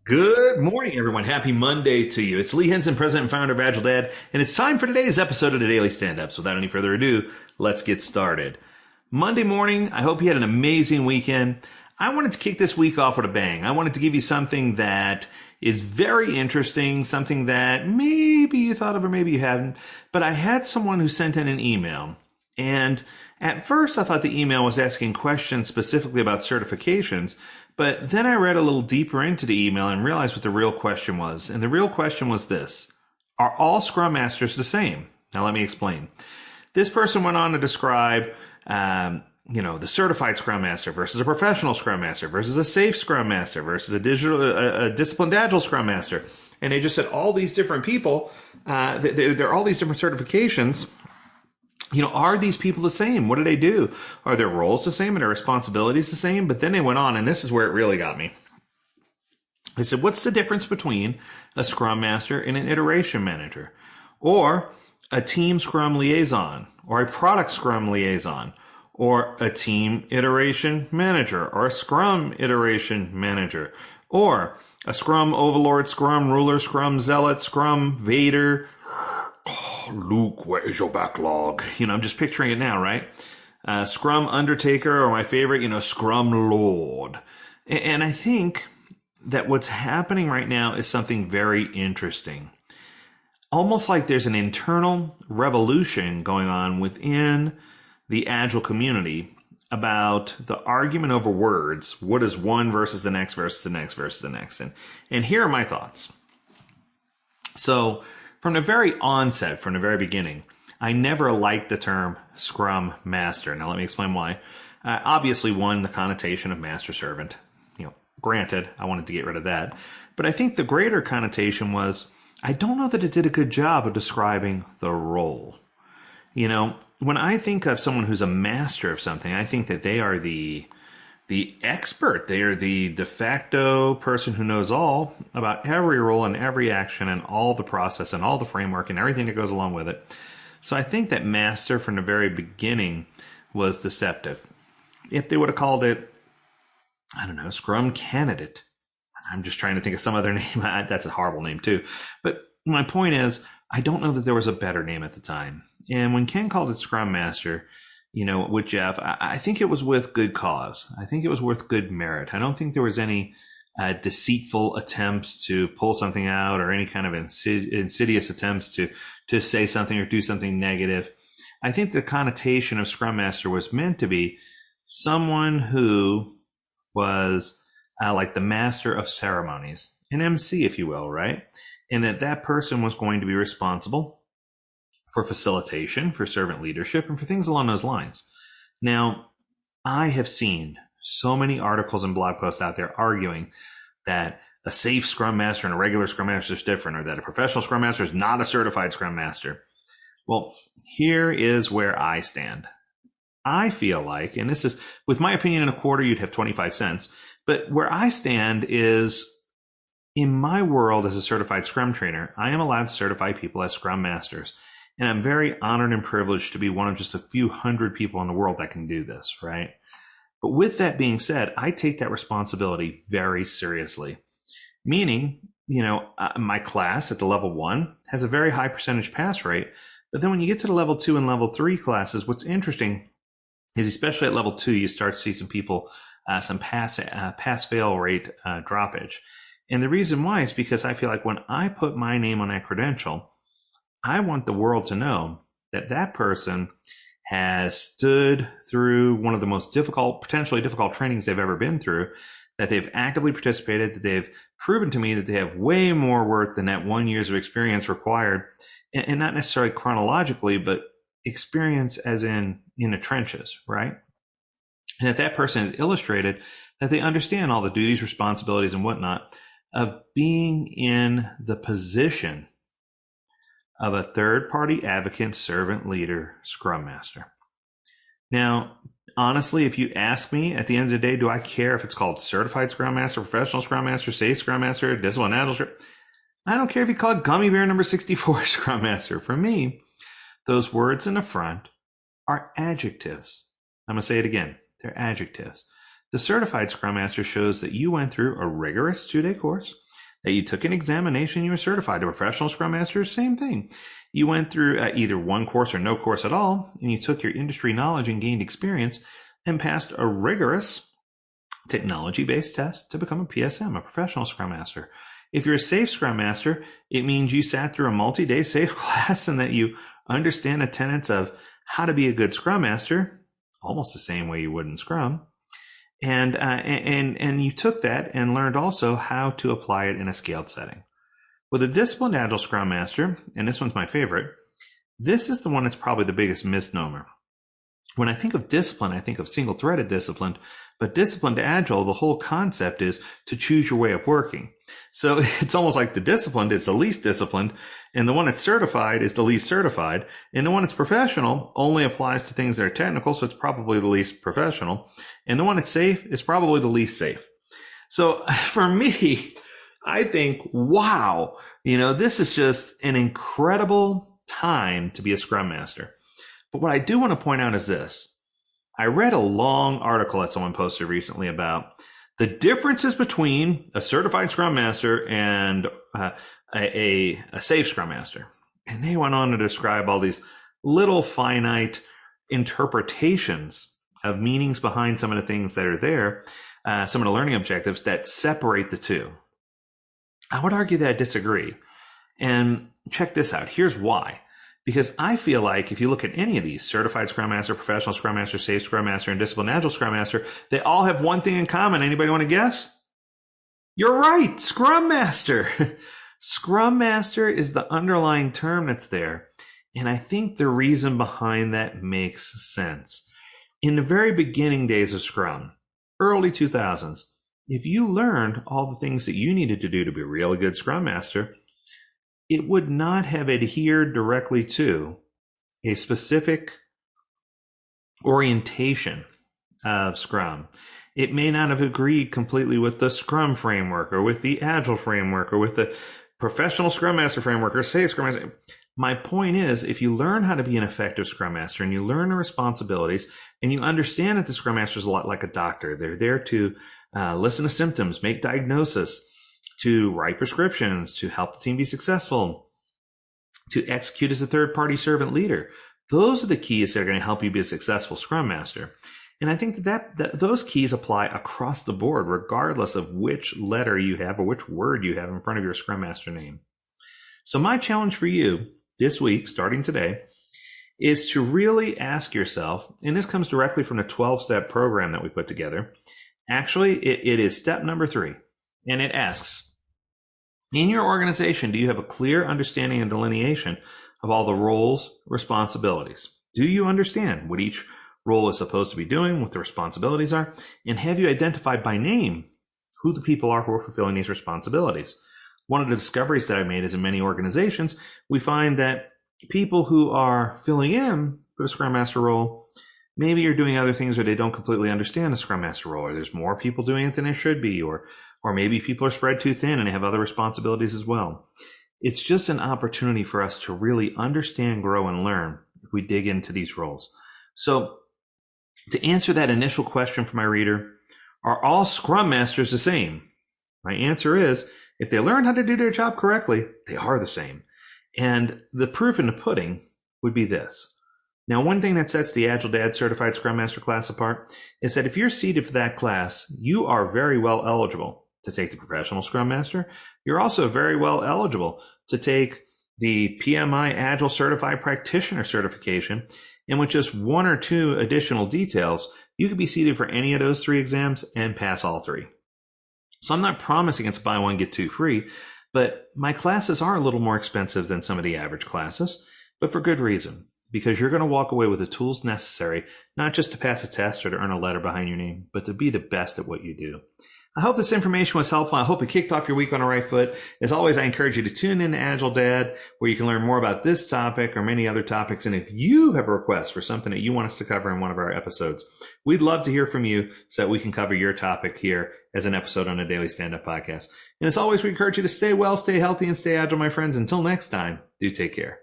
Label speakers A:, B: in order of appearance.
A: Good morning, everyone. Happy Monday to you. It's Lee Henson, President and Founder of AgileDad, and it's time for today's episode of the Daily Stand-Ups. Without any further ado, let's get started. Monday morning, I hope you had an amazing weekend. I wanted to kick this week off with a bang. I wanted to give you something that is very interesting, something that maybe you thought of or maybe you haven't, but I had someone who sent in an email, and at first I thought the email was asking questions specifically about certifications, but then I read a little deeper into the email and realized what the real question was. And the real question was this: are all Scrum Masters the same? Now let me explain. This person went on to describe, the certified Scrum Master versus a professional Scrum Master versus a safe Scrum Master versus a disciplined Agile Scrum Master. And they just said all these different people, there are all these different certifications. Are these people the same? What do they do? Are their roles the same? Are their responsibilities the same? But then they went on, and this is where it really got me. They said, what's the difference between a Scrum Master and an iteration manager? Or a team Scrum liaison? Or a product Scrum liaison? Or a team iteration manager? Or a Scrum iteration manager? Or a Scrum overlord, Scrum ruler, Scrum zealot, Scrum Vader? Luke, where is your backlog? I'm just picturing it now, right? Scrum Undertaker, or my favorite, Scrum Lord. And I think that what's happening right now is something very interesting. Almost like there's an internal revolution going on within the Agile community about the argument over words. What is one versus the next versus the next versus the next? And here are my thoughts. So, from the very onset, from the very beginning, I never liked the term Scrum Master. Now, let me explain why. Obviously, one, the connotation of master servant. Granted, I wanted to get rid of that. But I think the greater connotation was, I don't know that it did a good job of describing the role. When I think of someone who's a master of something, I think that they are the expert. They are the de facto person who knows all about every role and every action and all the process and all the framework and everything that goes along with it. So I think that master from the very beginning was deceptive. If they would have called it, Scrum candidate. I'm just trying to think of some other name. That's a horrible name too. But my point is, I don't know that there was a better name at the time. And when Ken called it Scrum Master, with Jeff, I think it was with good cause. I think it was worth good merit. I don't think there was any deceitful attempts to pull something out or any kind of insidious attempts to say something or do something negative. I think the connotation of Scrum Master was meant to be someone who was like the master of ceremonies, an MC, if you will, right? And that person was going to be responsible for facilitation, for servant leadership, and for things along those lines. Now, I have seen so many articles and blog posts out there arguing that a safe Scrum Master and a regular Scrum Master is different, or that a professional Scrum Master is not a certified Scrum Master. Well, here is where I stand. I feel like, and this is, with my opinion in a quarter, you'd have 25 cents, but where I stand is, in my world as a certified Scrum trainer, I am allowed to certify people as Scrum Masters. And I'm very honored and privileged to be one of just a few hundred people in the world that can do this, right? But with that being said, I take that responsibility very seriously. Meaning, my class at the level 1 has a very high percentage pass rate. But then when you get to the level 2 and level 3 classes, what's interesting is, especially at level 2, you start to see some people, some pass-fail rate droppage. And the reason why is because I feel like when I put my name on that credential, I want the world to know that that person has stood through one of the most potentially difficult trainings they've ever been through, that they've actively participated, that they've proven to me that they have way more worth than that 1 year's of experience required, and not necessarily chronologically, but experience as in the trenches, right? And that person has illustrated that they understand all the duties, responsibilities, and whatnot of being in the position of a third-party advocate, servant leader, Scrum Master. Now, honestly, if you ask me at the end of the day, do I care if it's called certified Scrum Master, professional Scrum Master, safe Scrum Master, disciplined Agile? I don't care if you call it gummy bear number 64 Scrum Master. For me, those words in the front are adjectives. I'm going to say it again. They're adjectives. The certified Scrum Master shows that you went through a rigorous 2-day course, that you took an examination, you were certified. A professional Scrum Master, same thing. You went through either one course or no course at all, and you took your industry knowledge and gained experience and passed a rigorous technology-based test to become a PSM, a professional Scrum Master. If you're a safe Scrum Master, it means you sat through a multi-day safe class and that you understand the tenets of how to be a good Scrum Master, almost the same way you would in Scrum. And you took that and learned also how to apply it in a scaled setting. With a disciplined Agile Scrum Master, and this one's my favorite, this is the one that's probably the biggest misnomer. When I think of discipline, I think of single-threaded discipline, but disciplined Agile, the whole concept is to choose your way of working. So it's almost like the disciplined is the least disciplined, and the one that's certified is the least certified, and the one that's professional only applies to things that are technical, so it's probably the least professional, and the one that's safe is probably the least safe. So for me, I think, wow, this is just an incredible time to be a Scrum Master. But what I do want to point out is this. I read a long article that someone posted recently about the differences between a certified Scrum Master and a safe Scrum Master. And they went on to describe all these little finite interpretations of meanings behind some of the things that are there, some of the learning objectives that separate the two. I would argue that I disagree. And check this out. Here's why. Because I feel like if you look at any of these, certified Scrum Master, professional Scrum Master, safe Scrum Master, and disciplined Agile Scrum Master, they all have one thing in common. Anybody want to guess? You're right, Scrum Master. Scrum Master is the underlying term that's there. And I think the reason behind that makes sense. In the very beginning days of Scrum, early 2000s, if you learned all the things that you needed to do to be a really good Scrum Master, it would not have adhered directly to a specific orientation of Scrum. It may not have agreed completely with the Scrum framework or with the Agile framework or with the professional Scrum Master framework or say Scrum Master. My point is, if you learn how to be an effective Scrum Master and you learn the responsibilities and you understand that the Scrum Master is a lot like a doctor, they're there to listen to symptoms, make diagnosis, to write prescriptions, to help the team be successful, to execute as a third-party servant leader. Those are the keys that are going to help you be a successful Scrum Master. And I think that those keys apply across the board, regardless of which letter you have or which word you have in front of your Scrum Master name. So my challenge for you this week, starting today, is to really ask yourself, and this comes directly from the 12-step program that we put together. Actually, it is step number 3, and it asks, in your organization, do you have a clear understanding and delineation of all the roles, responsibilities? Do you understand what each role is supposed to be doing, what the responsibilities are? And have you identified by name who the people are who are fulfilling these responsibilities? One of the discoveries that I made is in many organizations, we find that people who are filling in for the Scrum Master role maybe are doing other things or they don't completely understand the Scrum Master role, or there's more people doing it than there should be, or maybe people are spread too thin and they have other responsibilities as well. It's just an opportunity for us to really understand, grow, and learn if we dig into these roles. So to answer that initial question for my reader, are all Scrum Masters the same? My answer is, if they learn how to do their job correctly, they are the same. And the proof in the pudding would be this. Now, one thing that sets the AgileDad Certified Scrum Master class apart is that if you're seated for that class, you are very well eligible to take the Professional Scrum Master. You're also very well eligible to take the PMI Agile Certified Practitioner certification. And with just 1 or 2 additional details, you could be seated for any of those 3 exams and pass all 3. So I'm not promising it's buy one, get 2 free, but my classes are a little more expensive than some of the average classes, but for good reason, because you're going to walk away with the tools necessary, not just to pass a test or to earn a letter behind your name, but to be the best at what you do. I hope this information was helpful. I hope it kicked off your week on the right foot. As always, I encourage you to tune in to AgileDad, where you can learn more about this topic or many other topics. And if you have a request for something that you want us to cover in one of our episodes, we'd love to hear from you so that we can cover your topic here as an episode on the Daily Stand-Up Podcast. And as always, we encourage you to stay well, stay healthy, and stay agile, my friends. Until next time, do take care.